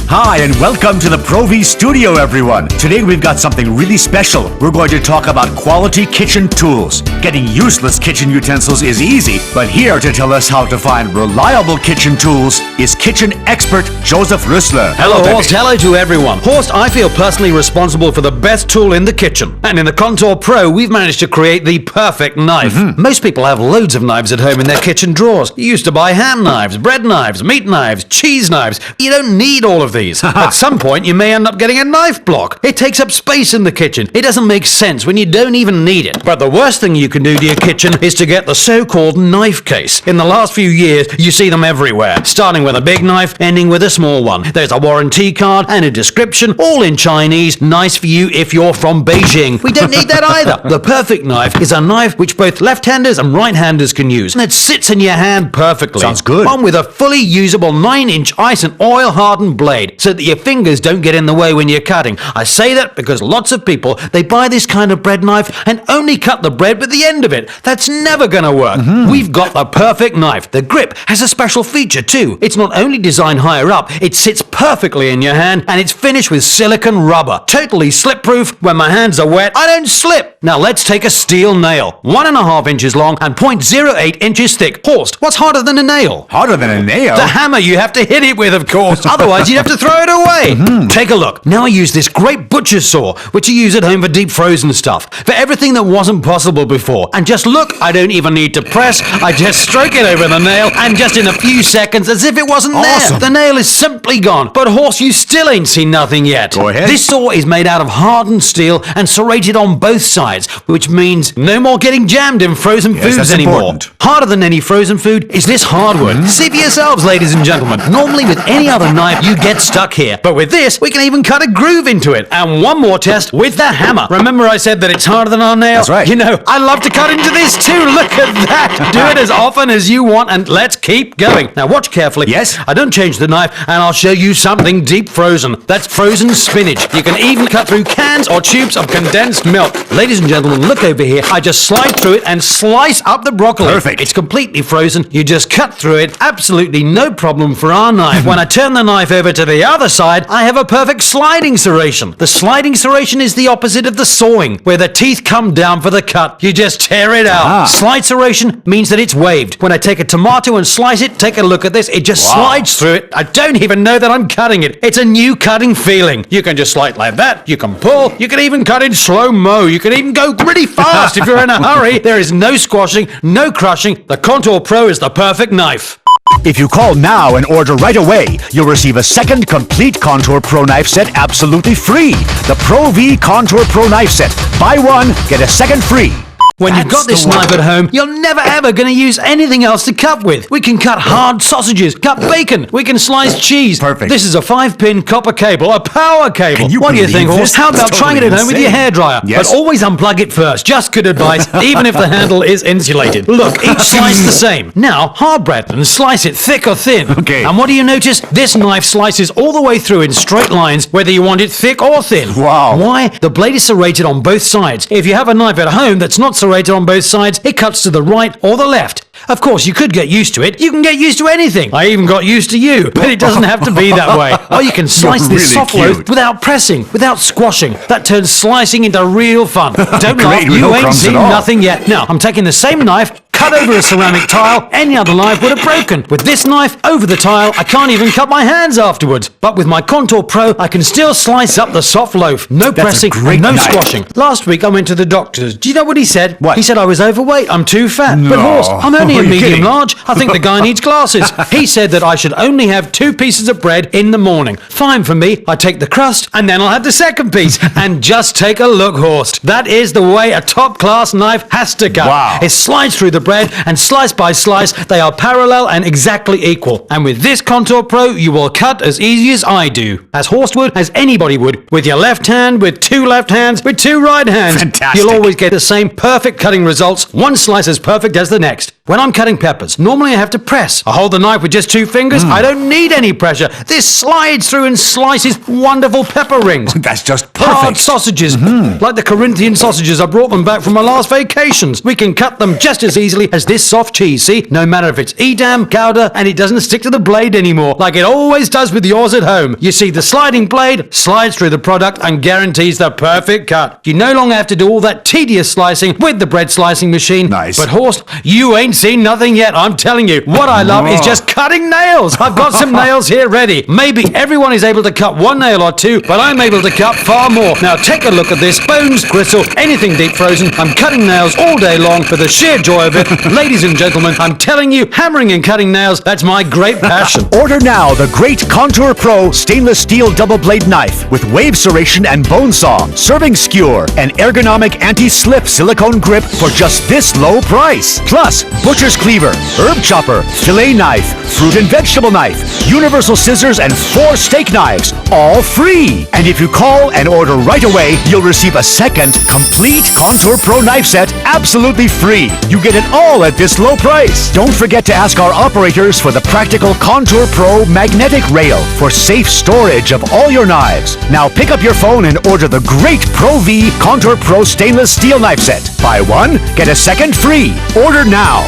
Hi, and welcome to the Pro-V Studio, everyone. Today we've got something really special. We're going to talk about quality kitchen tools. Getting useless kitchen utensils is easy, but here to tell us how to find reliable kitchen tools is kitchen expert Joseph Rösler. Hello, baby. Horst. Hello to everyone. Horst, I feel personally responsible for the best tool in the kitchen. And in the Contour Pro, we've managed to create the perfect knife. Most people have loads of knives at home in their kitchen drawers. You used to buy ham knives, bread knives, meat knives, cheese knives. You don't need all of these. At some point, you may end up getting a knife block. It takes up space in the kitchen. It doesn't make sense when you don't even need it. But the worst thing you can do to your kitchen is to get the so-called knife case. In the last few years, you see them everywhere, starting with a big knife, ending with a small one. There's a warranty card and a description, all in Chinese. Nice for you if you're from Beijing. We don't need that either. The perfect knife is a knife which both left-handers and right-handers can use, and it sits in your hand perfectly. Sounds good. One with a fully usable 9-inch ice and oil-hardened blade, so that your fingers don't get in the way when you're cutting. I say that because lots of people, they buy this kind of bread knife and only cut the bread with the end of it. That's never gonna work. We've got the perfect knife. The grip has a special feature too. It's not only designed higher up, it sits perfectly in your hand, and it's finished with silicone rubber. Totally slip-proof. When my hands are wet, I don't slip. Now let's take a steel nail, 1.5 inches long and 0.08 inches thick. Horst, what's harder than a nail? Harder than a nail? The hammer you have to hit it with, of course. Otherwise, you'd have to throw it away. Take a look. Now I use this great butcher's saw, which you use at home for deep frozen stuff, for everything that wasn't possible before. And just look, I don't even need to press. I just stroke it over the nail, and just in a few seconds, as if it wasn't Awesome. there, the nail is simply gone. But Horst, you still ain't seen nothing yet. Go ahead. This saw is made out of hardened steel and serrated on both sides, which means no more getting jammed in frozen Yes, foods that's anymore. important. Harder than any frozen food is this hardwood. See for yourselves, ladies and gentlemen. Normally with any other knife, you get stuck here. But with this, we can even cut a groove into it. And one more test with the hammer. Remember I said that it's harder than our nail? That's right. You know, I love to cut into this too. Look at that. Do it as often as you want, and let's keep going. Now watch carefully. Yes? I don't change the knife, and I'll show you something deep frozen. That's frozen spinach. You can even cut through cans or tubes of condensed milk. Ladies and gentlemen, look over here. I just slide through it and slice up the broccoli. Perfect. It's completely frozen. You just cut through it. Absolutely no problem for our knife. When I turn the knife over to the other side, I have a perfect sliding serration. The sliding serration is the opposite of the sawing, where the teeth come down for the cut. You just tear it out. Slide serration means that it's waved. When I take a tomato and slice it, take a look at this. It just slides through it. I don't even know that I'm cutting it. It's a new cutting feeling. You can just slide like that. You can pull. You can even cut in slow-mo. You can even go really fast if you're in a hurry. There is no squashing, no crushing. The Contour Pro is the perfect knife. If you call now and order right away, you'll receive a second complete Contour Pro knife set absolutely free. The Pro-V Contour Pro knife set. Buy one, get a second free. When you've That's got this the one. knife at home, you're never ever going to use anything else to cut with. We can cut hard sausages, cut bacon, we can slice cheese. Perfect. This is a 5-pin copper cable, a power cable. Can you What do you think, believe Horst? this? How about That's trying it at totally home with your insane. hairdryer? Yes. But always unplug it first. Just good advice, even if the handle is insulated. Look, each slice the same. Now, hard bread and slice it thick or thin. Okay. And what do you notice? This knife slices all the way through in straight lines, whether you want it thick or thin. Wow. Why? The blade is serrated on both sides. If you have a knife at home that's not serrated on both sides, it cuts to the right or the left. Of course, you could get used to it. You can get used to anything. I even got used to you, but it doesn't have to be that way. Or you can slice this really soft cute. loaf without pressing, without squashing. That turns slicing into real fun. Don't laugh, Great, you no ain't crumbs seen at all. nothing yet. Now, I'm taking the same knife, cut over a ceramic tile. Any other knife would have broken. With this knife, over the tile, I can't even cut my hands afterwards. But with my Contour Pro, I can still slice up the soft loaf. No That's a pressing, great and no knife. squashing. Last week, I went to the doctor's. Do you know what he said? What? He said I was overweight, I'm too fat. But No. Horst, I'm only Are a you medium kidding? large. I think the guy needs glasses. He said that I should only have 2 pieces of bread in the morning. Fine for me. I take the crust, and then I'll have the second piece. And just take a look, Horst. That is the way a top-class knife has to cut. Wow. It slides through the bread, and slice by slice, they are parallel and exactly equal. And with this Contour Pro, you will cut as easy as I do. As Horst would, as anybody would. With your left hand, with 2 left hands, with 2 right hands. Fantastic. You'll always get the same perfect cutting results. One slice as perfect as the next. When I'm cutting peppers, normally I have to press. I hold the knife with just 2 fingers. I don't need any pressure. This slides through and slices wonderful pepper rings. That's just Hard perfect. sausages, like the Corinthian sausages. I brought them back from my last vacations. We can cut them just as easily as this soft cheese. See, no matter if it's Edam, Gouda, and it doesn't stick to the blade anymore, like it always does with yours at home. You see, the sliding blade slides through the product and guarantees the perfect cut. You no longer have to do all that tedious slicing with the bread slicing machine. Nice. But Horst, you ain't seen nothing yet. I'm telling you, what I love is just cutting nails. I've got some nails here ready. Maybe everyone is able to cut 1 nail or 2, but I'm able to cut far more. Now take a look at this. Bones, gristle, anything deep frozen. I'm cutting nails all day long for the sheer joy of it. Ladies and gentlemen, I'm telling you, hammering and cutting nails, that's my great passion. Order now the great Contour Pro stainless steel double blade knife with wave serration and bone saw, serving skewer, and ergonomic anti-slip silicone grip for just this low price. Plus, butcher's cleaver, herb chopper, fillet knife, fruit and vegetable knife, universal scissors, and 4 steak knives, all free. And if you call and order right away, you'll receive a second complete Contour Pro knife set absolutely free. You get it all at this low price. Don't forget to ask our operators for the practical Contour Pro magnetic rail for safe storage of all your knives. Now pick up your phone and order the great Pro V Contour Pro stainless steel knife set. Buy 1, get a second free. Order now.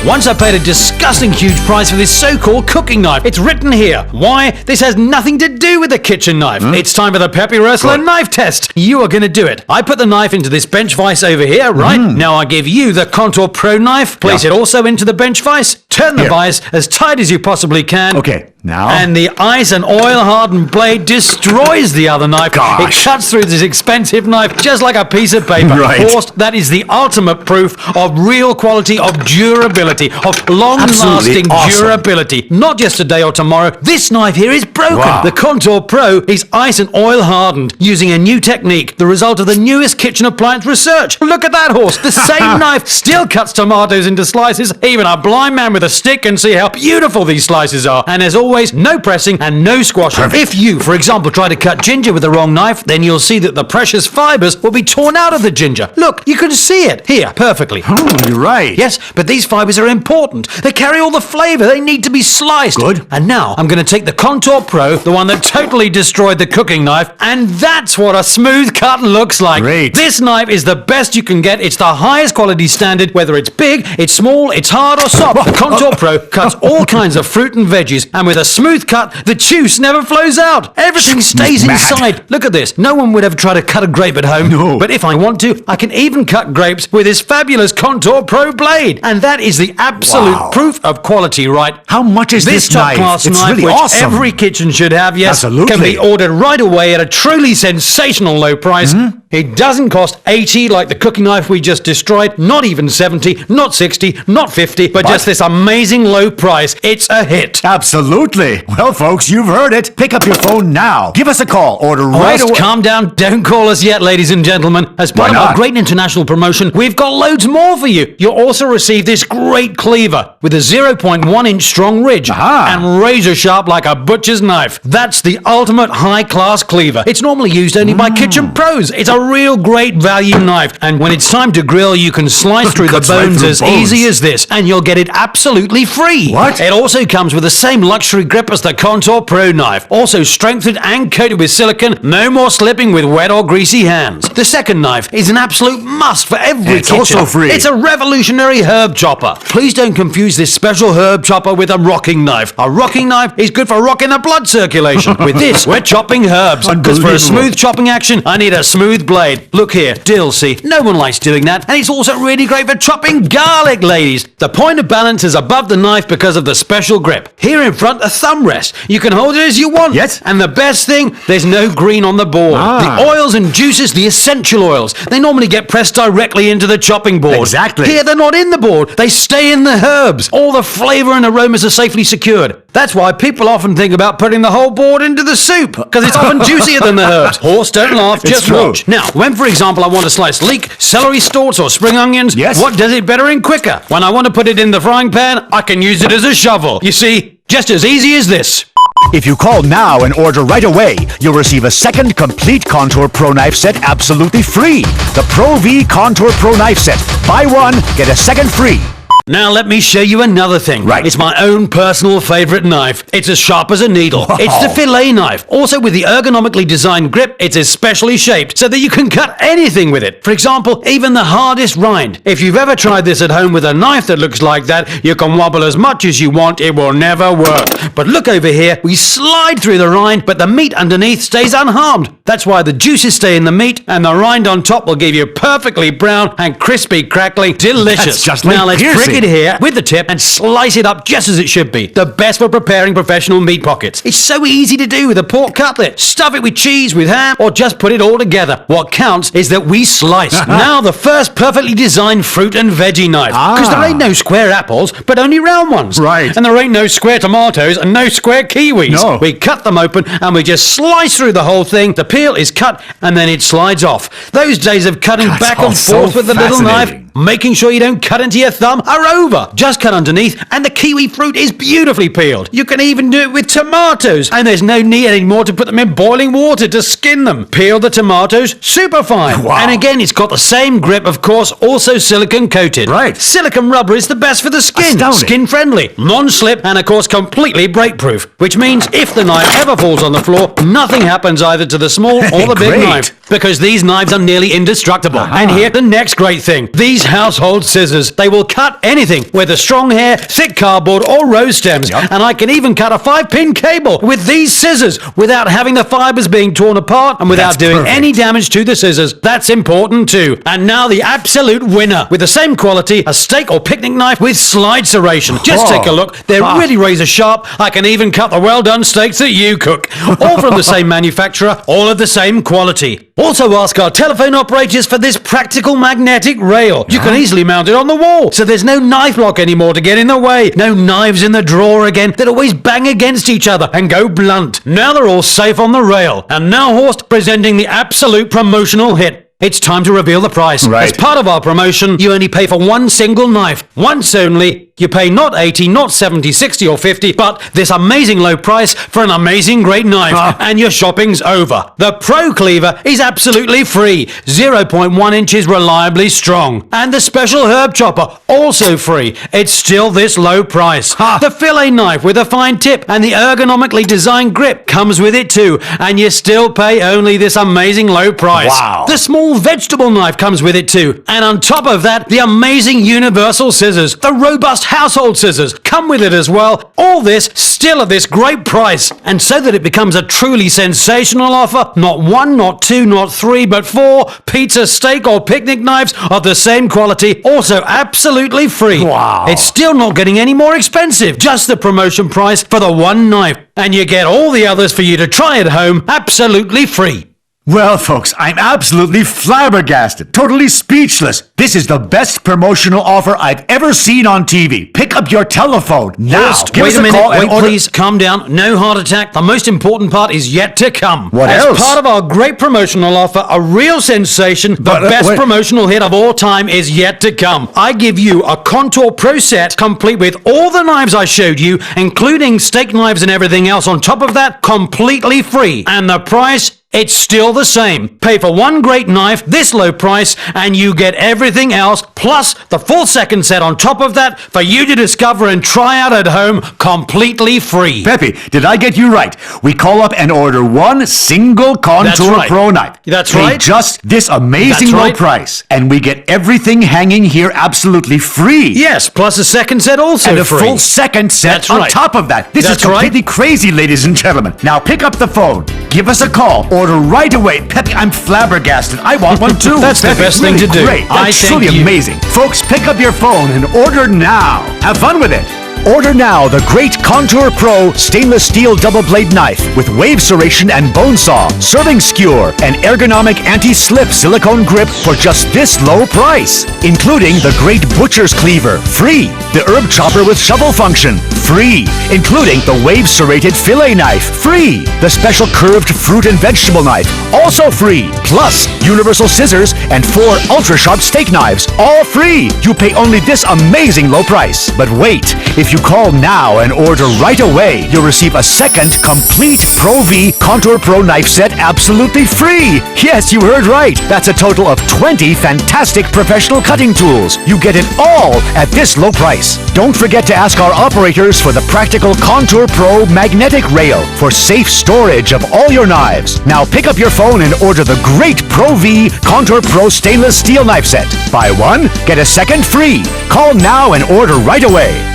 Once I paid a disgusting huge price for this so-called cooking knife. It's written here. Why? This has nothing to do with a kitchen knife. It's time for the Peppy Wrestler knife test. You are going to do it. I put the knife into this bench vise over here, right? Now I give you the Contour Pro knife. Place it also into the bench vise. Turn the Here. vise as tight as you possibly can. Okay, now. And the ice and oil-hardened blade destroys the other knife. Gosh. It cuts through this expensive knife just like a piece of paper. Right. Horst, that is the ultimate proof of real quality, of durability, of long-lasting Absolutely awesome. durability. Not just today or tomorrow. This knife here is broken. Wow. The Contour Pro is ice and oil-hardened using a new technique, the result of the newest kitchen appliance research. Look at that, Horst. The same knife still cuts tomatoes into slices. Even a blind man with a stick can see how beautiful these slices are. And as always, no pressing and no squashing. Perfect. If you, for example, try to cut ginger with the wrong knife, then you'll see that the precious fibers will be torn out of the ginger. Look, you can see it. Here, perfectly. You're right. Yes, but these fibers are important. They carry all the flavor. They need to be sliced. Good. And now I'm going to take the Contour Pro, the one that totally destroyed the cooking knife, and that's what a smooth cut looks like. Great. This knife is the best you can get. It's the highest quality standard, whether it's big, it's small, it's hard or soft. The Contour Pro cuts all kinds of fruit and veggies, and with a smooth cut, the juice never flows out. Everything stays Mad. inside. Look at this. No one would ever try to cut a grape at home. No. But if I want to, I can even cut grapes with this fabulous Contour Pro blade. And that is the absolute Wow. proof of quality, right? How much is this knife? top-class It's knife, really which awesome. every kitchen should have, yes, Absolutely. can be ordered right away at a truly sensational low price. It doesn't cost 80 like the cooking knife we just destroyed, not even 70, not 60, not 50, but just this amazing low price. It's a hit. Absolutely. Well, folks, you've heard it. Pick up your phone now. Give us a call. Order right Horst, away. calm down. Don't call us yet, ladies and gentlemen. As part Why of our not? great international promotion, we've got loads more for you. You'll also receive this great cleaver with a 0.1 inch strong ridge Aha. and razor sharp like a butcher's knife. That's the ultimate high-class cleaver. It's normally used only by kitchen pros. It's a real great value knife. And when it's time to grill, you can slice through the Cuts right bones through as bones. easy as this, and you'll get it absolutely free. What? It also comes with the same luxury grip as the Contour Pro knife, also strengthened and coated with silicone. No more slipping with wet or greasy hands. The second knife is an absolute must for every It's kitchen. also free. It's a revolutionary herb chopper. Please don't confuse this special herb chopper with a rocking knife. A rocking knife is good for rocking the blood circulation. With this, we're chopping herbs. Because for a Unbelievable. smooth chopping action, I need a smooth blade. Look here, dill, see? No one likes doing that. And it's also really great for chopping garlic, ladies. The point of balance is above the knife because of the special grip. Here in front, a thumb rest. You can hold it as you want. Yes. And the best thing, there's no green on the board. Ah. The oils and juices, the essential oils, they normally get pressed directly into the chopping board. Exactly. Here, they're not in the board. They stay in the herbs. All the flavor and aromas are safely secured. That's why people often think about putting the whole board into the soup, because it's often juicier than the herbs. Horse, don't laugh, It's just true. watch. Now, when, for example, I want to slice leek, celery stalks, or spring onions, Yes. what does it better and quicker? When I want to put it in the frying pan, I can use it as a shovel. You see, just as easy as this. If you call now and order right away, you'll receive a second complete Contour Pro knife set absolutely free. The Pro V Contour Pro knife set. Buy 1, get a second free. Now let me show you another thing. Right. It's my own personal favorite knife. It's as sharp as a needle. Wow. It's the fillet knife. Also with the ergonomically designed grip, it's especially shaped so that you can cut anything with it. For example, even the hardest rind. If you've ever tried this at home with a knife that looks like that, you can wobble as much as you want, it will never work. But look over here, we slide through the rind, but the meat underneath stays unharmed. That's why the juices stay in the meat, and the rind on top will give you perfectly brown and crispy, crackly, delicious. That's just like now let's piercing. prick it here with the tip and slice it up just as it should be. The best for preparing professional meat pockets. It's so easy to do with a pork cutlet. Stuff it with cheese, with ham, or just put it all together. What counts is that we slice. Now the first perfectly designed fruit and veggie knife. Because there ain't no square apples, but only round ones. Right. And there ain't no square tomatoes and no square kiwis. No. We cut them open and we just slice through the whole thing. The peel is cut and then it slides off. Those days of cutting That's back all and so forth with the little knife, fascinating. making sure you don't cut into your thumb, are over. Just cut underneath and the kiwi fruit is beautifully peeled. You can even do it with tomatoes, and there's no need anymore to put them in boiling water to skin them. Peel the tomatoes, super fine. Wow. And again, it's got the same grip, of course, also silicone coated. Right. Silicone rubber is the best for the skin. Astounding. Skin friendly, non-slip, and of course completely break-proof. Which means if the knife ever falls on the floor, nothing happens either to the small or the big Great. knife. Because these knives are nearly indestructible. And here, the next great thing. These household scissors. They will cut anything, whether strong hair, thick cardboard, or rose stems. Yep. And I can even cut a 5-pin cable with these scissors without having the fibers being torn apart and without That's doing perfect. any damage to the scissors. That's important too. And now the absolute winner. With the same quality, a steak or picnic knife with slide serration. Just Oh. take a look. They're Ah. really razor sharp. I can even cut the well-done steaks that you cook. All from the same manufacturer, all of the same quality. Also ask our telephone operators for this practical magnetic rail. You can easily mount it on the wall, so there's no knife lock anymore to get in the way. No knives in the drawer again that always bang against each other and go blunt. Now they're all safe on the rail. And now Horst presenting the absolute promotional hit. It's time to reveal the price. Right. As part of our promotion, you only pay for one single knife. Once only. You pay not 80, not 70, 60 or 50, but this amazing low price for an amazing great knife. And your shopping's over. The Pro Cleaver is absolutely free. 0.1 inches reliably strong. And the special herb chopper, also free. It's still this low price. The fillet knife with a fine tip and the ergonomically designed grip comes with it too. And you still pay only this amazing low price. Wow. The small vegetable knife comes with it too. And on top of that, the amazing universal scissors, the robust household scissors come with it as well. All this still at this great price. And so that it becomes a truly sensational offer, not one, not two, not three, but 4 pizza, steak or picnic knives of the same quality, also absolutely free. Wow. It's still not getting any more expensive. Just the promotion price for the one knife. And you get all the others for you to try at home absolutely free. Well, folks, I'm absolutely flabbergasted, totally speechless. This is the best promotional offer I've ever seen on TV. Pick up your telephone now. First, Give wait us a minute, call and wait order- please, calm down, no heart attack. The most important part is yet to come. What As else? part of our great promotional offer, a real sensation, the But, best wait. promotional hit of all time is yet to come. I give you a Contour Pro set complete with all the knives I showed you, including steak knives and everything else on top of that, completely free. And the price? It's still the same. Pay for one great knife, this low price, and you get everything else, plus the full second set on top of that for you to discover and try out at home completely free. Pepe, did I get you right? We call up and order one single Contour right. Pro knife. That's Pay right. just this amazing That's low right. price, and we get everything hanging here absolutely free. Yes, plus a second set also And a free. full second set That's on right. top of that. This That's is completely crazy, ladies and gentlemen. Now pick up the phone, give us a call, order right away. Pepe, I'm flabbergasted. I want one too. That's the Pepe, best thing really to do. Great. I That's thank truly you. amazing. Folks, pick up your phone and order now. Have fun with it. Order now the great Contour Pro stainless steel double blade knife with wave serration and bone saw, serving skewer, and ergonomic anti-slip silicone grip for just this low price, including the great butcher's cleaver, free, the herb chopper with shovel function, free. free, including the wave serrated fillet knife, free. The special curved fruit and vegetable knife, also free. Plus, universal scissors and 4 ultra-sharp steak knives, all free. You pay only this amazing low price. But wait, if you call now and order right away, you'll receive a second complete Pro V Contour Pro knife set absolutely free. Yes, you heard right. That's a total of 20 fantastic professional cutting tools. You get it all at this low price. Don't forget to ask our operators for the practical Contour Pro magnetic rail for safe storage of all your knives. Now pick up your phone and order the great Pro V Contour Pro stainless steel knife set. Buy one, get a second free. Call now and order right away.